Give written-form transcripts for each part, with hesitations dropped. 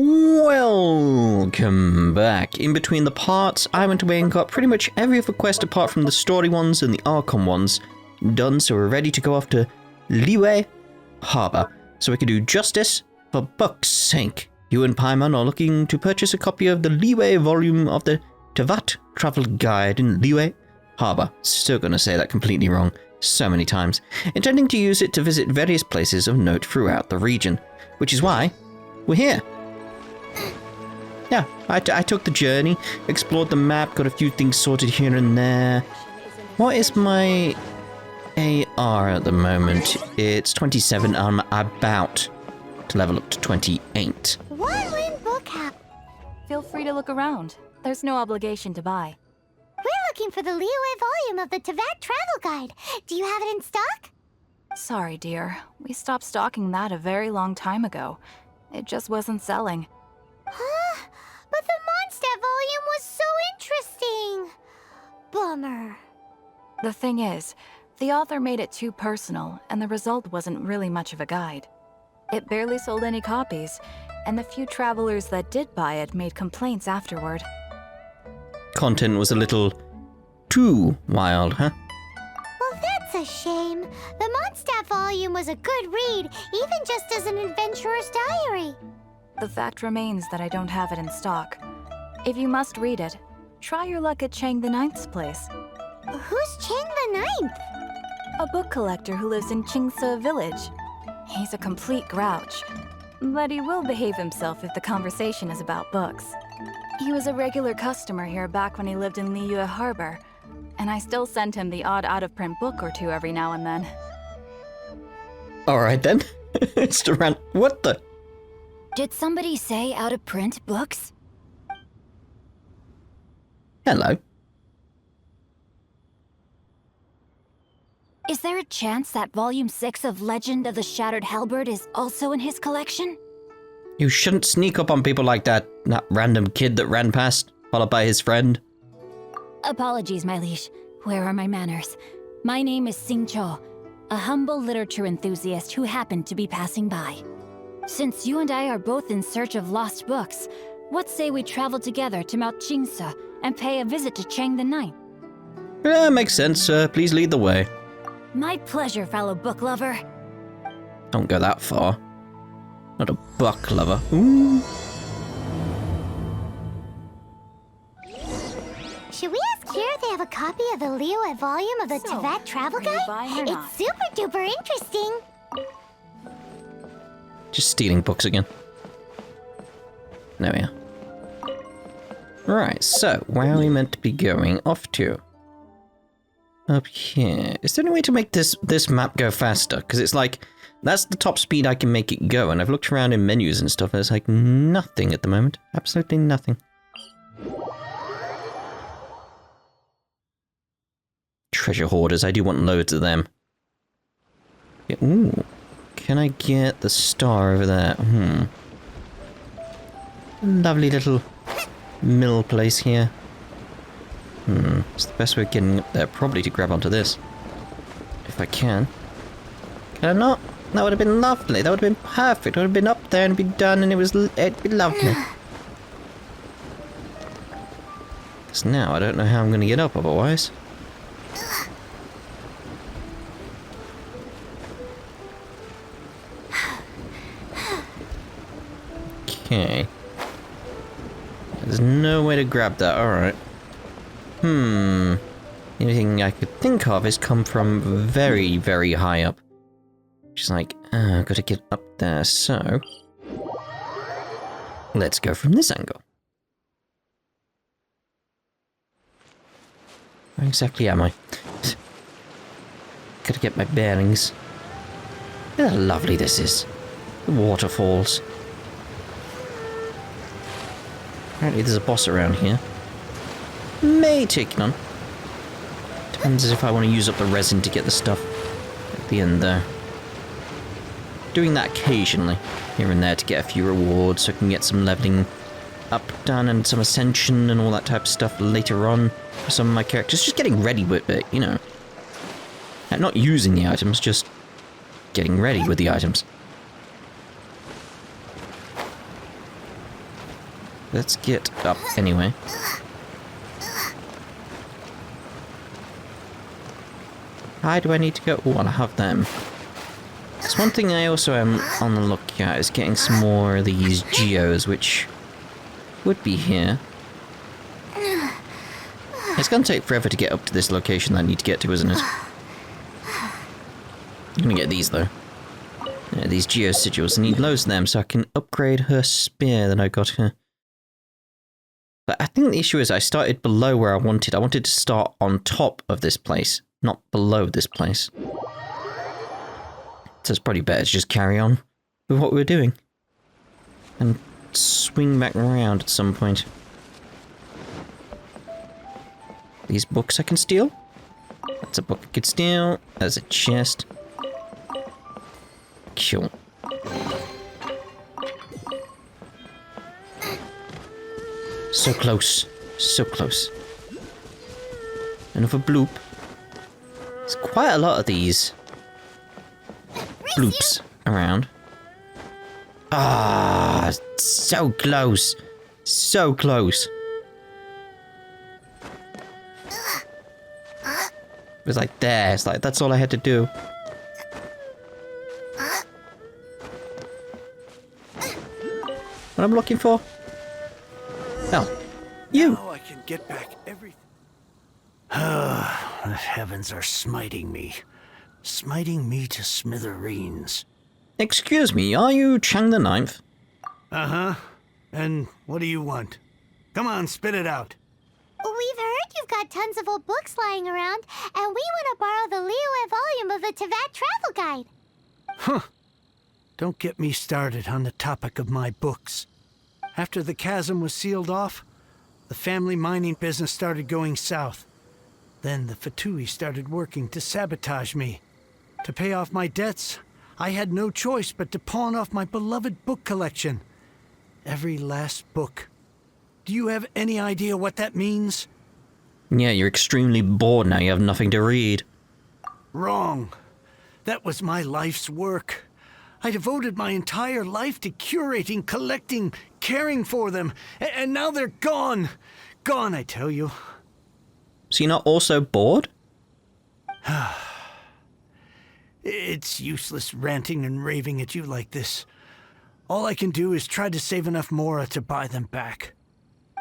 Welcome back. In between the parts, I went away and got pretty much every other quest apart from the story ones and the Archon ones done, so we're ready to go off to Liyue Harbor, so we can do justice for book's sake. You and Paimon are looking to purchase a copy of the Liyue volume of the Teyvat travel guide in Liyue Harbor. Still gonna say that completely wrong so many times. Intending to use it to visit various places of note throughout the region, which is why we're here. Yeah, I took the journey, explored the map, got a few things sorted here and there. What is my AR at the moment? It's 27. I'm about to level up to 28. One win book app. Feel free to look around. There's no obligation to buy. We're looking for the Liyue volume of the Teyvat travel guide. Do you have it in stock? Sorry, dear. We stopped stocking that a very long time ago. It just wasn't selling. Huh? But the Mondstadt volume was so interesting. Bummer. The thing is, the author made it too personal, and the result wasn't really much of a guide. It barely sold any copies, and the few travelers that did buy it made complaints afterward. Content was a little too wild, huh? Well, that's a shame. The Mondstadt volume was a good read, even just as an adventurer's diary. The fact remains that I don't have it in stock. If you must read it, try your luck at Chang The Ninth's place. Who's Chang The Ninth? A book collector who lives in Xingqiu village. He's a complete grouch, but he will behave himself if the conversation is about books. He was a regular customer here back when he lived in Liyue Harbor, and I still send him the odd out-of-print book or two every now and then. Alright then. It's around. What the? Did somebody say out-of-print books? Hello. Is there a chance that Volume 6 of Legend of the Shattered Halberd is also in his collection? You shouldn't sneak up on people like that. That random kid that ran past, followed by his friend. Apologies, my liege. Where are my manners? My name is Xingqiu, a humble literature enthusiast who happened to be passing by. Since you and I are both in search of lost books, what say we travel together to Mount Xingqiu and pay a visit to Chang the Ninth? Yeah, makes sense. Please lead the way. My pleasure, fellow book lover. Don't go that far. Not a book lover. Ooh. Should we ask here if they have a copy of the Liyue volume of the Teyvat travel guide? It's super duper interesting. Just stealing books again. There we are. Right, so where are we meant to be going off to? Up here. Is there any way to make this map go faster? Because it's like, that's the top speed I can make it go, and I've looked around in menus and stuff, and there's like nothing at the moment. Absolutely nothing. Treasure hoarders, I do want loads of them. Yeah, ooh. Can I get the star over there? Lovely little mill place here. It's the best way of getting up there, probably to grab onto this. If I can. Can I not? That would have been lovely. That would have been perfect. I would have been up there and be done, and it'd be lovely. Because now I don't know how I'm going to get up otherwise. Okay. There's no way to grab that, alright. The only thing I could think of is come from very, very high up. Which is like, I've got to get up there, so... Let's go from this angle. Where exactly am I? Gotta get my bearings. Look how lovely this is. The waterfalls. Apparently there's a boss around here. May take it on. Depends if I want to use up the resin to get the stuff at the end there. Doing that occasionally, here and there, to get a few rewards so I can get some leveling up done and some ascension and all that type of stuff later on for some of my characters. Just getting ready with it, you know. And not using the items, just getting ready with the items. Let's get up anyway. How do I need to go? Oh, I have them. There's one thing I also am on the lookout is getting some more of these geos, which would be here. It's gonna take forever to get up to this location that I need to get to, isn't it? I'm gonna get these though. Yeah, these geo sigils. I need loads of them so I can upgrade her spear that I got her. But I think the issue is I started below where I wanted. I wanted to start on top of this place, not below this place. So it's probably better to just carry on with what we're doing. And swing back around at some point. These books I can steal. That's a book I could steal. There's a chest. Cool. So close. So close. Another bloop. There's quite a lot of these bloops around. Ah, so close. So close. It was like there. It's like that's all I had to do. What I'm looking for? Oh, you. Now I can get back everything. The heavens are smiting me to smithereens. Excuse me, are you Chang the Ninth? Uh-huh. And what do you want? Come on, spit it out. We've heard you've got tons of old books lying around, and we want to borrow the Liyue volume of the Teyvat travel guide. Huh. Don't get me started on the topic of my books. After the chasm was sealed off, the family mining business started going south. Then the Fatui started working to sabotage me. To pay off my debts, I had no choice but to pawn off my beloved book collection. Every last book. Do you have any idea what that means? Yeah, you're extremely bored now. You have nothing to read. Wrong. That was my life's work. I devoted my entire life to curating, collecting, caring for them. And now they're gone. Gone, I tell you. So you're not also bored? It's useless ranting and raving at you like this. All I can do is try to save enough Mora to buy them back.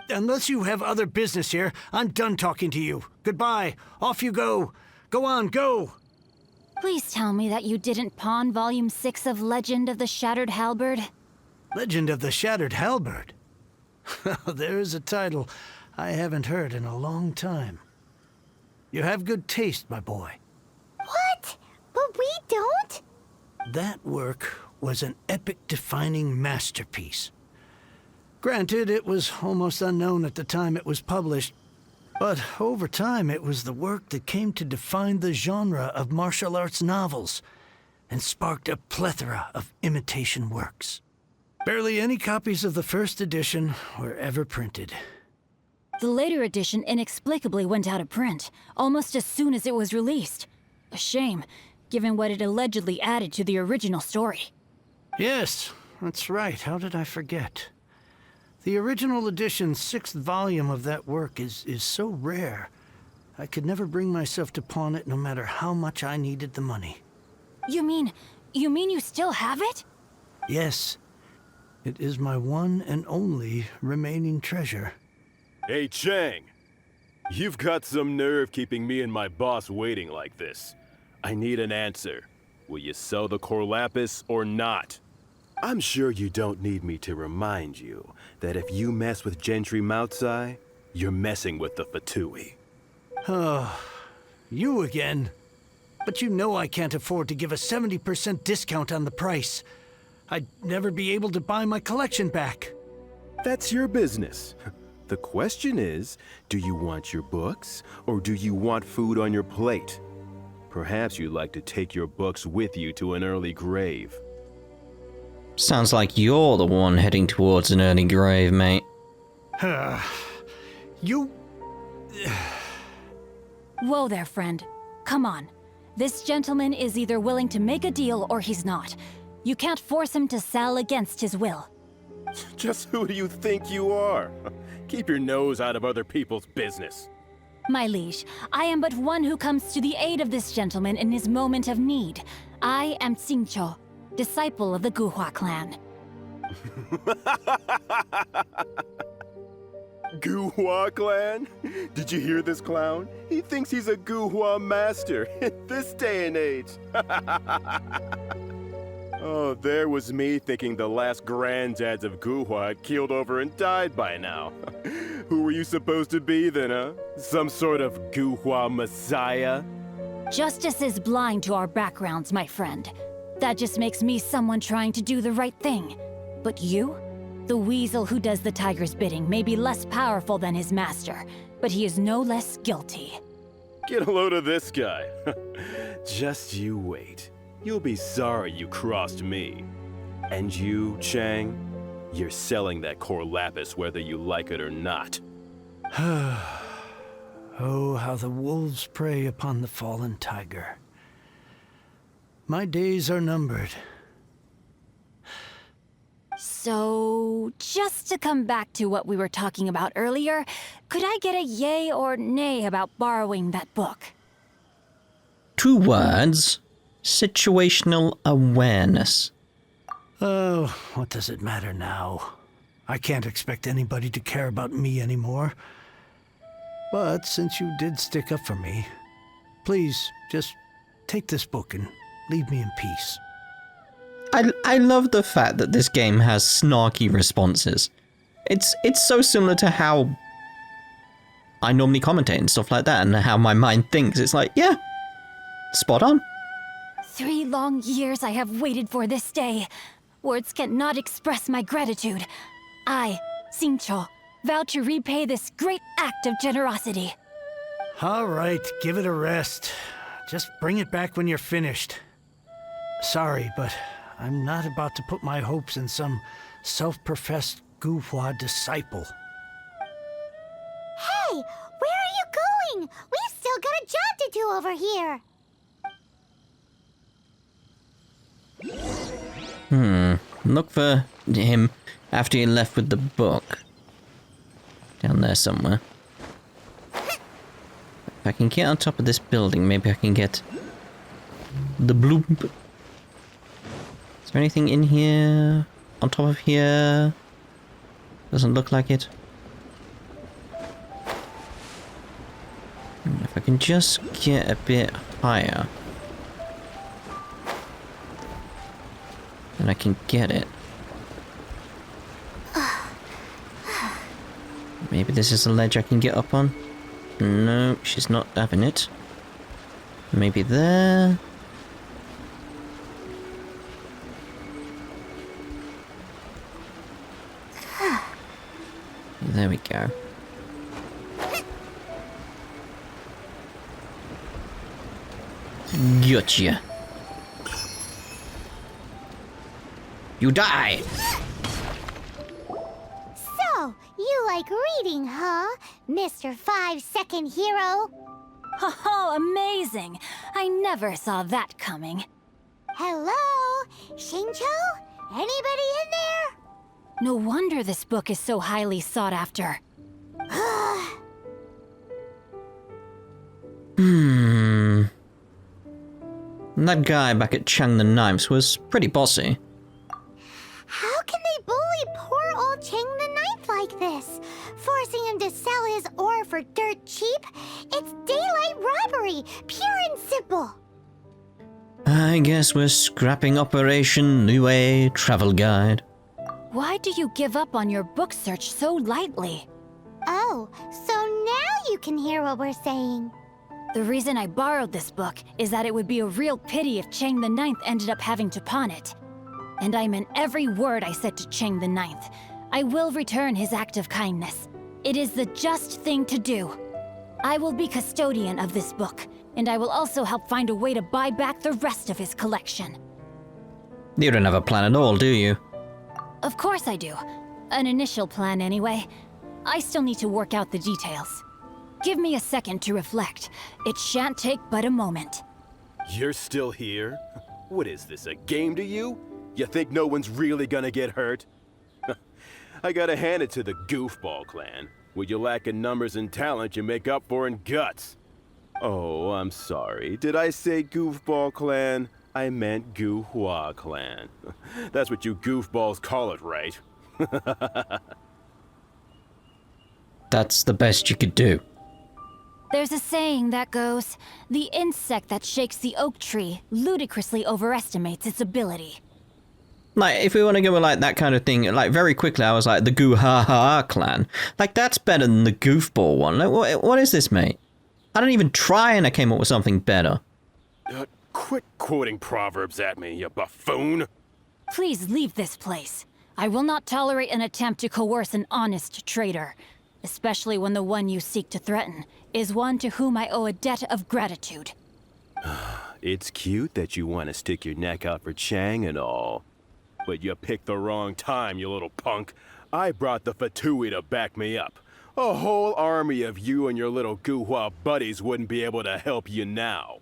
Unless you have other business here, I'm done talking to you. Goodbye. Off you go. Go on, go. Please tell me that you didn't pawn Volume 6 of Legend of the Shattered Halberd. Legend of the Shattered Halberd. There's a title I haven't heard in a long time. You have good taste, my boy. What? But we don't? That work was an epic-defining masterpiece. Granted, it was almost unknown at the time it was published, but over time it was the work that came to define the genre of martial arts novels and sparked a plethora of imitation works. Barely any copies of the first edition were ever printed. The later edition inexplicably went out of print, almost as soon as it was released. A shame, given what it allegedly added to the original story. Yes, that's right. How did I forget? The original edition's 6th volume of that work is so rare, I could never bring myself to pawn it no matter how much I needed the money. You mean you still have it? Yes. It is my one and only remaining treasure. Hey, Chang. You've got some nerve keeping me and my boss waiting like this. I need an answer. Will you sell the core lapis or not? I'm sure you don't need me to remind you that if you mess with Gentry Moutsai, you're messing with the Fatui. Oh, you again. But you know I can't afford to give a 70% discount on the price. I'd never be able to buy my collection back. That's your business. The question is, do you want your books, or do you want food on your plate? Perhaps you'd like to take your books with you to an early grave. Sounds like you're the one heading towards an early grave, mate. You... Whoa there, friend. Come on. This gentleman is either willing to make a deal or he's not. You can't force him to sell against his will. Just who do you think you are? Keep your nose out of other people's business. My liege, I am but one who comes to the aid of this gentleman in his moment of need. I am Xingqiu, disciple of the Guhua clan. Guhua clan? Did you hear this clown? He thinks he's a Guhua master in this day and age. Oh, there was me thinking the last granddads of Guhua had keeled over and died by now. Who were you supposed to be then, huh? Some sort of Guhua messiah? Justice is blind to our backgrounds, my friend. That just makes me someone trying to do the right thing. But you? The weasel who does the tiger's bidding may be less powerful than his master, but he is no less guilty. Get a load of this guy. Just you wait. You'll be sorry you crossed me. And you, Chang, you're selling that core lapis whether you like it or not. Oh, how the wolves prey upon the fallen tiger. My days are numbered. So, just to come back to what we were talking about earlier, could I get a yay or nay about borrowing that book? 2 words. Situational awareness. Oh, what does it matter now? I can't expect anybody to care about me anymore. But since you did stick up for me, please just take this book and leave me in peace. I love the fact that this game has snarky responses. It's so similar to how I normally commentate and stuff like that, and how my mind thinks. It's like, yeah, spot on. 3 long years I have waited for this day. Words cannot express my gratitude. I, Xingqiu, vow to repay this great act of generosity. All right, give it a rest. Just bring it back when you're finished. Sorry, but I'm not about to put my hopes in some self-professed Guhua disciple. Hey, where are you going? We've still got a job to do over here. Look for him after he left with the book. Down there somewhere. If I can get on top of this building, maybe I can get the bloop. Is there anything in here? On top of here? Doesn't look like it. If I can just get a bit higher, then I can get it. Maybe this is a ledge I can get up on? No, she's not having it. Maybe there? There we go. Gotcha. You die! So, you like reading, huh? Mr. 5-second hero? Oh, amazing! I never saw that coming. Hello? Xingqiu? Anybody in there? No wonder this book is so highly sought after. That guy back at Chang the Ninth was pretty bossy. How can they bully poor old Chang the Ninth like this? Forcing him to sell his ore for dirt cheap? It's daylight robbery, pure and simple. I guess we're scrapping Operation Liyue Travel Guide. Why do you give up on your book search so lightly? Oh, so now you can hear what we're saying. The reason I borrowed this book is that it would be a real pity if Chang the Ninth ended up having to pawn it. And I meant every word I said to Chang the Ninth. I will return his act of kindness. It is the just thing to do. I will be custodian of this book, and I will also help find a way to buy back the rest of his collection. You don't have a plan at all, do you? Of course I do. An initial plan, anyway. I still need to work out the details. Give me a second to reflect. It shan't take but a moment. You're still here? What is this, a game to you? You think no one's really gonna get hurt? I gotta hand it to the Goofball clan. What you lack in numbers and talent, you make up for in guts. Oh, I'm sorry. Did I say Goofball clan? I meant Guhua clan. That's what you goofballs call it, right? That's the best you could do. There's a saying that goes, the insect that shakes the oak tree ludicrously overestimates its ability. Like, if we want to go with, like, that kind of thing, like, very quickly I was like, the Goo-ha-ha clan. Like, that's better than the Goofball one. Like, what is this, mate? I didn't even try and I came up with something better. Quit quoting proverbs at me, you buffoon! Please leave this place. I will not tolerate an attempt to coerce an honest trader, especially when the one you seek to threaten is one to whom I owe a debt of gratitude. It's cute that you want to stick your neck out for Chang and all. But you picked the wrong time, you little punk. I brought the Fatui to back me up. A whole army of you and your little Guhua buddies wouldn't be able to help you now.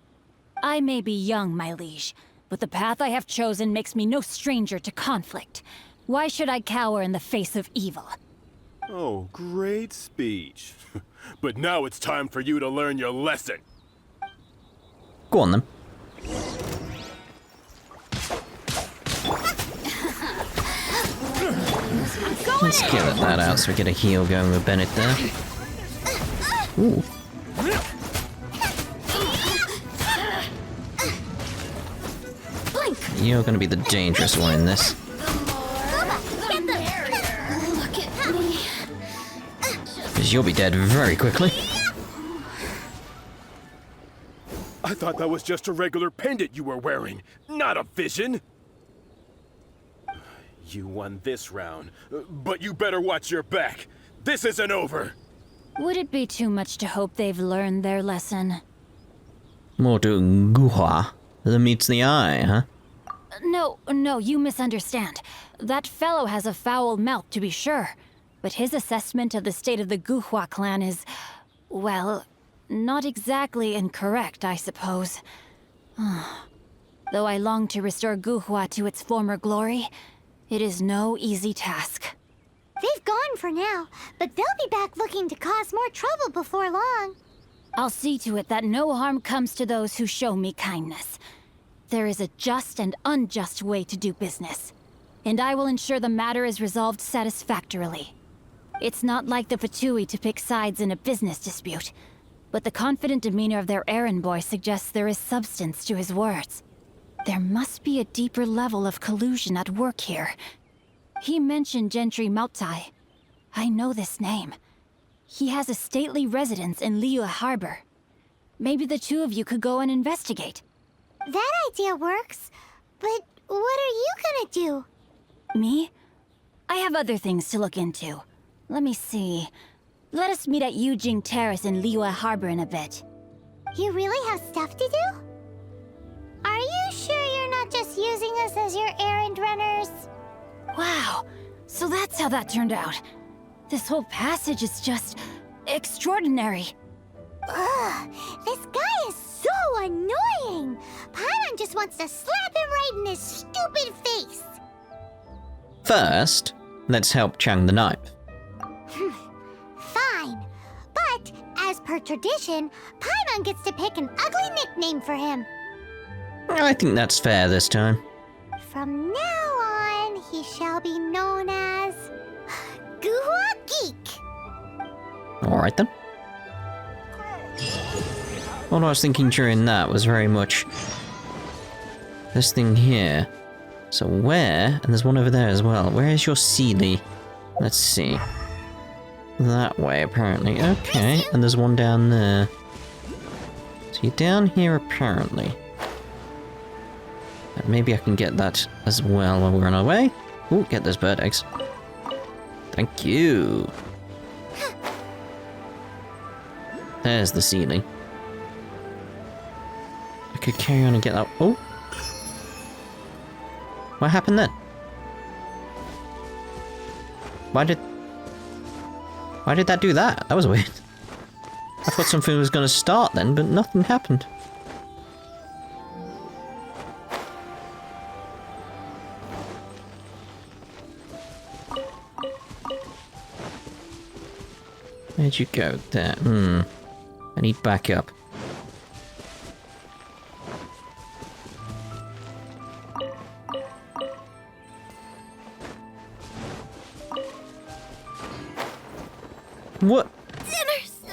I may be young, my liege, but the path I have chosen makes me no stranger to conflict. Why should I cower in the face of evil? Oh, great speech. But now it's time for you to learn your lesson. Go on, then. Let's get that out so we get a heal going with Bennett there. Ooh. You're gonna be the dangerous one in this. Because you'll be dead very quickly. I thought that was just a regular pendant you were wearing, not a vision. You won this round, but you better watch your back. This isn't over. Would it be too much to hope they've learned their lesson? More to Guhua than meets the eye, huh? No, you misunderstand. That fellow has a foul mouth, to be sure. But his assessment of the state of the Guhua clan is, well, not exactly incorrect, I suppose. Though I long to restore Guhua to its former glory, it is no easy task. They've gone for now, but they'll be back looking to cause more trouble before long. I'll see to it that no harm comes to those who show me kindness. There is a just and unjust way to do business, and I will ensure the matter is resolved satisfactorily. It's not like the Fatui to pick sides in a business dispute, but the confident demeanor of their errand boy suggests there is substance to his words. There must be a deeper level of collusion at work here. He mentioned Gentry Mautai. I know this name. He has a stately residence in Liyue Harbor. Maybe the two of you could go and investigate. That idea works, but what are you gonna do? Me? I have other things to look into. Let me see. Let us meet at Yujing Terrace in Liyue Harbor in a bit. You really have stuff to do? Are you sure you're not just using us as your errand runners? Wow, so that's how that turned out. This whole passage is just extraordinary. Ugh, this guy is so annoying! Paimon just wants to slap him right in his stupid face! First, let's help Chang the Ninth. Fine, but as per tradition, Paimon gets to pick an ugly nickname for him. I think that's fair this time. From now on, he shall be known as Guhua Geek. Alright then. What I was thinking during that was very much this thing here. So where, and there's one over there as well, where is your Sealy? Let's see. That way, apparently. Okay, and there's one down there. So you're down here, apparently. And maybe I can get that as well while we're on our way. Ooh, get those bird eggs. Thank you. There's the ceiling. I could carry on and get that. Oh! What happened then? Why did that do that? That was weird. I thought something was gonna start then, but nothing happened. Where'd you go? There. I need backup. What?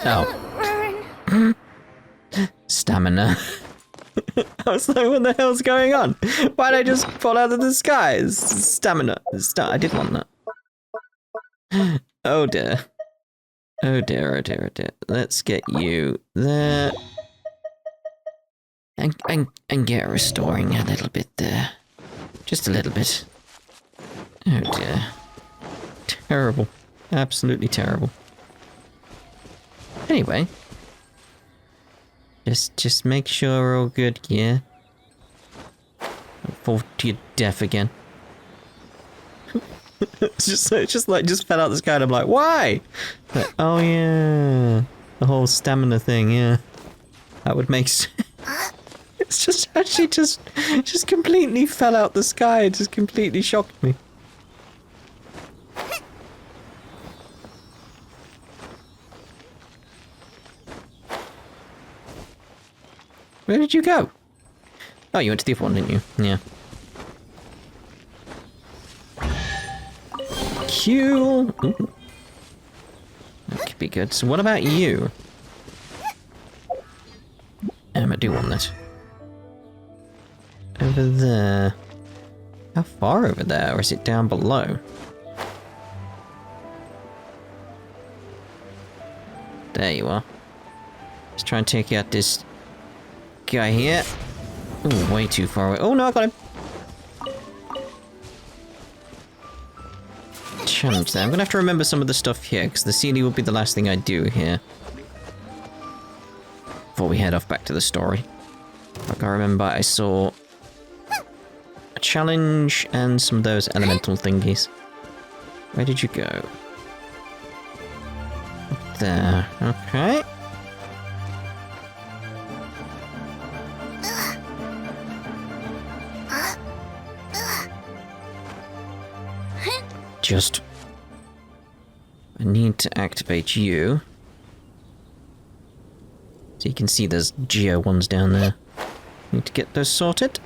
Oh. Stamina. I was like, what the hell's going on? Why'd I just fall out of the sky? Stamina. I didn't want that. Oh dear. Oh dear, oh dear, oh dear. Let's get you there. And get restoring a little bit there. Just a little bit. Oh dear. Terrible. Absolutely terrible. Anyway. Just make sure we're all good, yeah? Don't fall to your death again. It's just fell out the sky and I'm like, why? Like, oh yeah. The whole stamina thing, yeah. That would make sense. It's just actually just completely fell out the sky. It just completely shocked me. Where did you go? Oh, you went to the other one, didn't you? Yeah. Q. Ooh. That could be good. So what about you? I do want that. Over there. How far over there? Or is it down below? There you are. Let's try and take out this guy here. Ooh, way too far away. Oh no, I got him. Challenge there. I'm gonna have to remember some of the stuff here, because the CD will be the last thing I do here. Before we head off back to the story. Like I remember I saw a challenge and some of those elemental thingies. Where did you go? Up there. Okay. Just... I need to activate you. So you can see there's Geo ones down there. Need to get those sorted.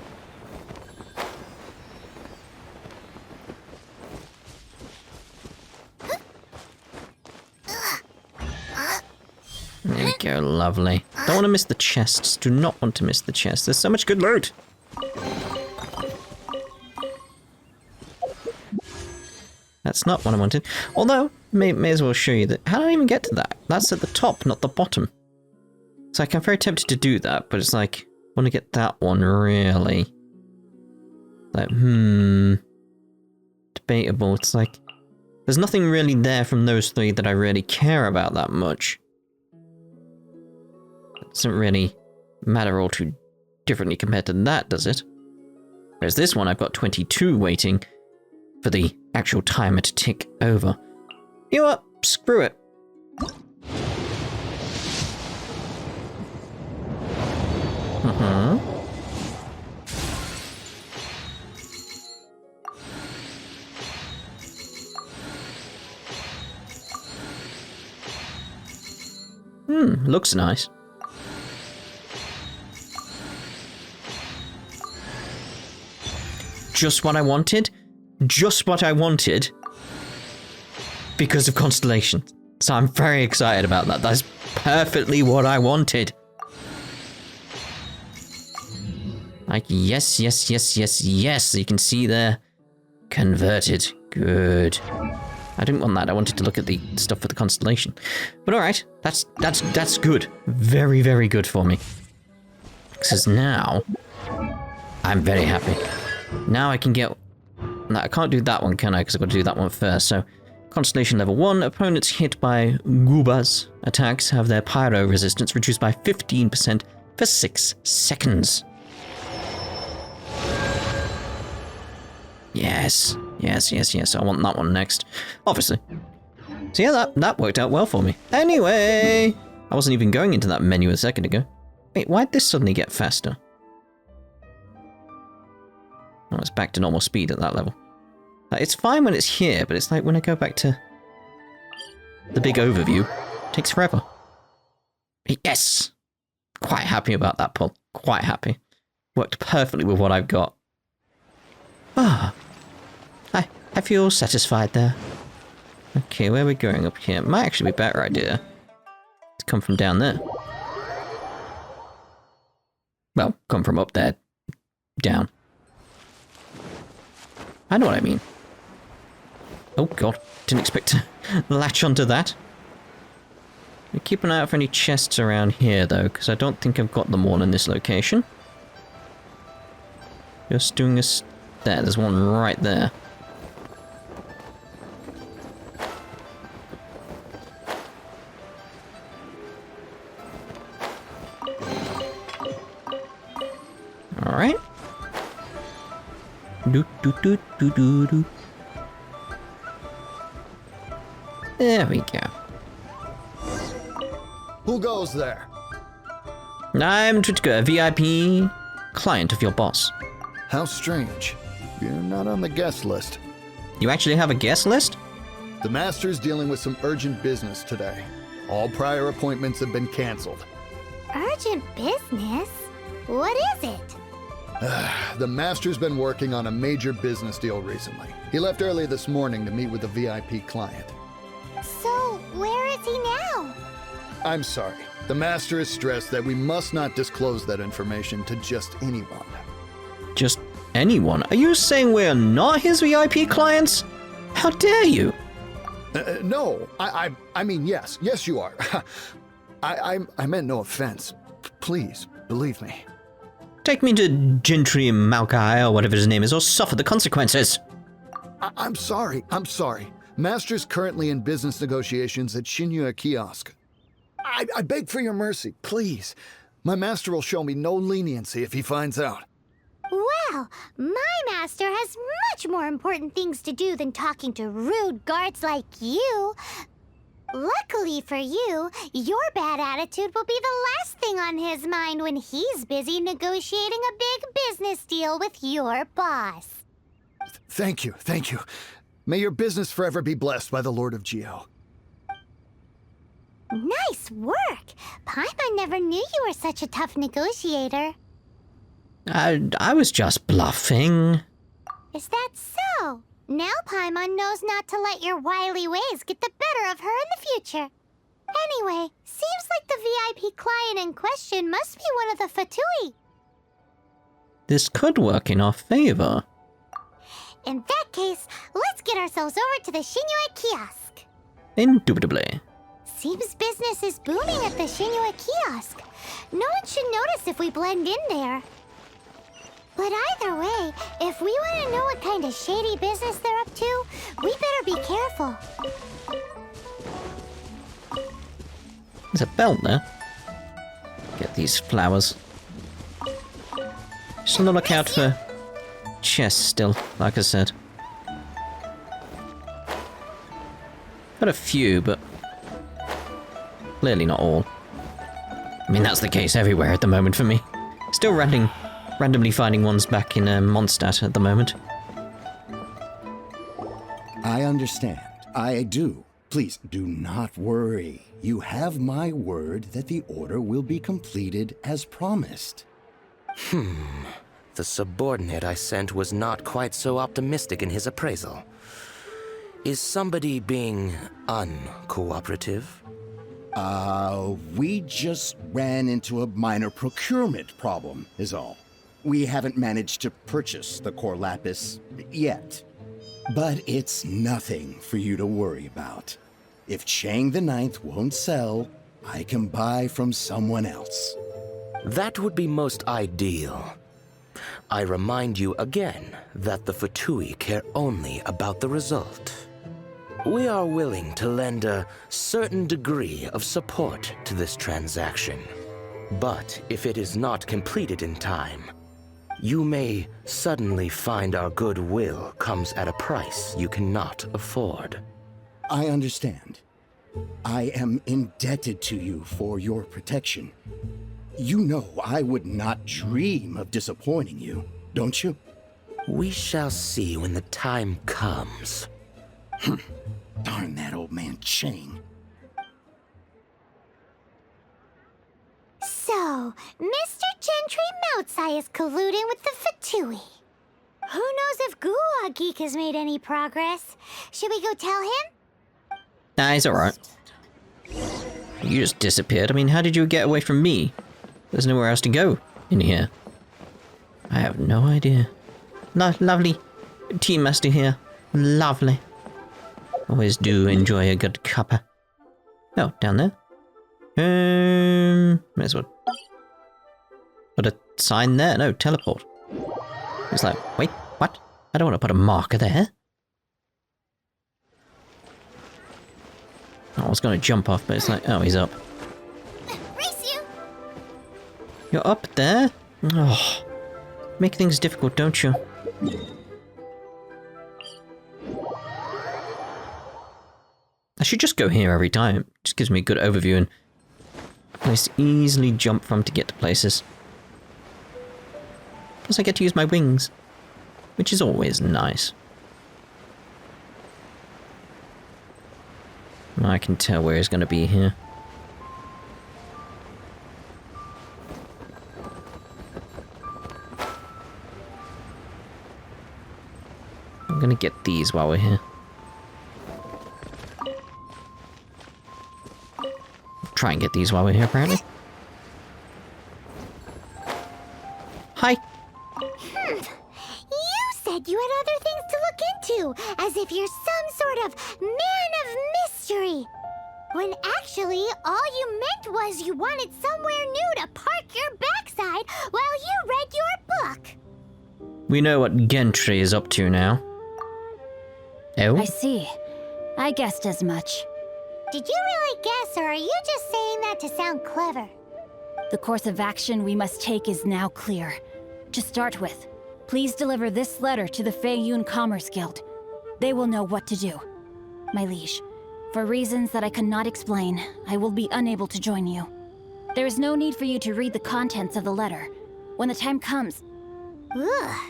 There we go, lovely. Don't want to miss the chests. Do not want to miss the chests. There's so much good loot. That's not what I wanted. Although, may as well show you that. How did I even get to that? That's at the top, not the bottom. It's like, I'm very tempted to do that, but it's like, I want to get that one, really. Like, debatable. It's like, there's nothing really there from those three that I really care about that much. It doesn't really matter all too differently compared to that, does it? Whereas this one, I've got 22 waiting for the actual timer to tick over. You know what? Screw it. Looks nice. Just what I wanted. Just what I wanted. Because of Constellation. So I'm very excited about that. That's perfectly what I wanted. Like, yes, yes, yes, yes, yes. You can see there. Converted. Good. I didn't want that. I wanted to look at the stuff for the Constellation. But alright. That's good. Very, very good for me. Because now, I'm very happy. Now I can get... No, I can't do that one, can I? Because I've got to do that one first. So, Constellation level 1. Opponents hit by Goobas attacks have their pyro resistance reduced by 15% for 6 seconds. Yes. Yes, yes, yes. I want that one next. Obviously. So yeah, that worked out well for me. Anyway! I wasn't even going into that menu a second ago. Wait, why'd this suddenly get faster? Oh, it's back to normal speed at that level. It's fine when it's here, but it's like when I go back to the big overview, Takes forever. Yes! Quite happy about that pull. Quite happy. Worked perfectly with what I've got. Ah. I feel satisfied there. Okay, where are we going up here? Might actually be a better idea to come from down there. Well, come from up there. Down. I know what I mean. Oh god, didn't expect to latch onto that. Keep an eye out for any chests around here though, because I don't think I've got them all in this location. Just doing this... there's one right there. Alright. Do. There we go. Who goes there? I'm Twitchka, a VIP client of your boss. How strange. You're not on the guest list. You actually have a guest list? The Master's dealing with some urgent business today. All prior appointments have been canceled. Urgent business? What is it? The Master's been working on a major business deal recently. He left early this morning to meet with a VIP client. So, where is he now? I'm sorry. The Master is stressed that we must not disclose that information to just anyone. Just anyone? Are you saying we're not his VIP clients? How dare you? No, I mean, yes. Yes, you are. I meant no offense. Please, believe me. Take me to Gentry Malkai or whatever his name is, or suffer the consequences. I'm sorry. Master's currently in business negotiations at Xingqiu Kiosk. I beg for your mercy, please. My master will show me no leniency if he finds out. Well, my master has much more important things to do than talking to rude guards like you. Luckily for you, your bad attitude will be the last thing on his mind when he's busy negotiating a big business deal with your boss. Thank you. May your business forever be blessed by the Lord of Geo. Nice work! Paimon never knew you were such a tough negotiator. I was just bluffing. Is that so? Now Paimon knows not to let your wily ways get the better of her in the future. Anyway, seems like the VIP client in question must be one of the Fatui. This could work in our favor. In that case, let's get ourselves over to the Xingqiu Kiosk. Indubitably. Seems business is booming at the Xingqiu Kiosk. No one should notice if we blend in there. But either way, if we want to know what kind of shady business they're up to, we better be careful. There's a belt there. Get these flowers. Just on the lookout for chests still, like I said. Got a few, but clearly not all. I mean, that's the case everywhere at the moment for me. Still randomly finding ones back in Mondstadt at the moment. I understand. I do. Please do not worry. You have my word that the order will be completed as promised. The subordinate I sent was not quite so optimistic in his appraisal. Is somebody being uncooperative? We just ran into a minor procurement problem, is all. We haven't managed to purchase the core lapis yet. But it's nothing for you to worry about. If Chang the Ninth won't sell, I can buy from someone else. That would be most ideal. I remind you again that the Fatui care only about the result. We are willing to lend a certain degree of support to this transaction. But if it is not completed in time, you may suddenly find our goodwill comes at a price you cannot afford. I understand. I am indebted to you for your protection. You know I would not dream of disappointing you, don't you? We shall see when the time comes. Darn that old man Chang. So, Mr. Gentry Moutsai is colluding with the Fatui. Who knows if Gulag Geek has made any progress? Should we go tell him? Nah, he's alright. You just disappeared. I mean, how did you get away from me? There's nowhere else to go in here. I have no idea. Lovely. Tea master here. Lovely. Always do enjoy a good cuppa. Oh, down there. May as well. Put a sign there. No, teleport. It's like, wait, what? I don't want to put a marker there. Oh, I was going to jump off, but it's like, oh, he's up. Race you! You're up there? Oh, make things difficult, don't you? I should just go here every time. It just gives me a good overview and a place to easily jump from to get to places. Plus I get to use my wings, which is always nice. I can tell where he's going to be here. I'm going to get these while we're here. Try and get these while we're here, apparently. Hi. You said you had other things to look into, as if you're some sort of man of mystery. When actually, all you meant was you wanted somewhere new to park your backside while you read your book. We know what Gentry is up to now. Oh? I see. I guessed as much. Did you really guess, or are you just saying that to sound clever? The course of action we must take is now clear. To start with, please deliver this letter to the Feiyun Commerce Guild. They will know what to do. My liege, for reasons that I cannot explain, I will be unable to join you. There is no need for you to read the contents of the letter. When the time comes... Ugh,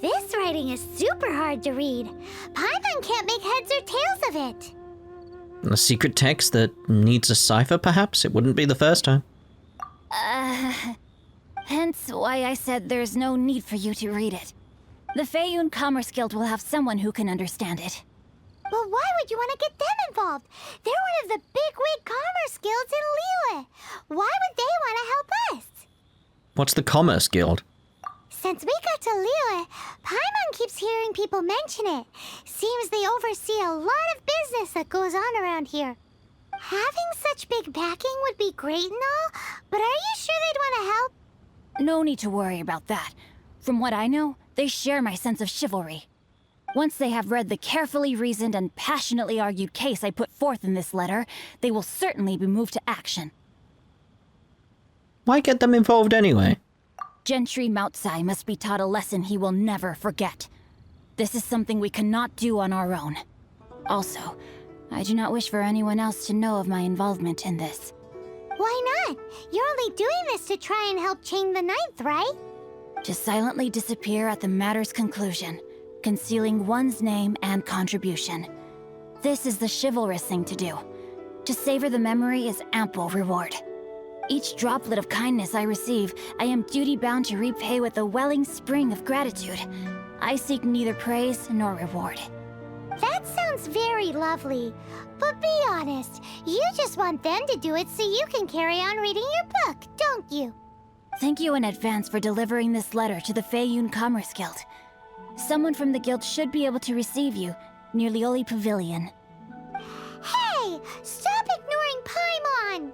this writing is super hard to read. Paimon can't make heads or tails of it. A secret text that needs a cipher, perhaps? It wouldn't be the first time. Hence why I said there's no need for you to read it. The Feiyun Commerce Guild will have someone who can understand it. But why would you want to get them involved? They're one of the bigwig commerce guilds in Liyue. Why would they want to help us? What's the Commerce Guild? Since we got to Liyue, Paimon keeps hearing people mention it. Seems they oversee a lot of business that goes on around here. Having such big backing would be great and all, but are you sure they'd want to help? No need to worry about that. From what I know, they share my sense of chivalry. Once they have read the carefully reasoned and passionately argued case I put forth in this letter, they will certainly be moved to action. Why get them involved anyway? Gentry Moutsai must be taught a lesson he will never forget. This is something we cannot do on our own. Also, I do not wish for anyone else to know of my involvement in this. Why not? You're only doing this to try and help Chang the Ninth, right? To silently disappear at the matter's conclusion, concealing one's name and contribution. This is the chivalrous thing to do. To savor the memory is ample reward. Each droplet of kindness I receive, I am duty-bound to repay with a welling spring of gratitude. I seek neither praise nor reward. That sounds very lovely. But be honest, you just want them to do it so you can carry on reading your book, don't you? Thank you in advance for delivering this letter to the Feiyun Commerce Guild. Someone from the guild should be able to receive you near Liyue Pavilion. Hey! Stop ignoring Paimon!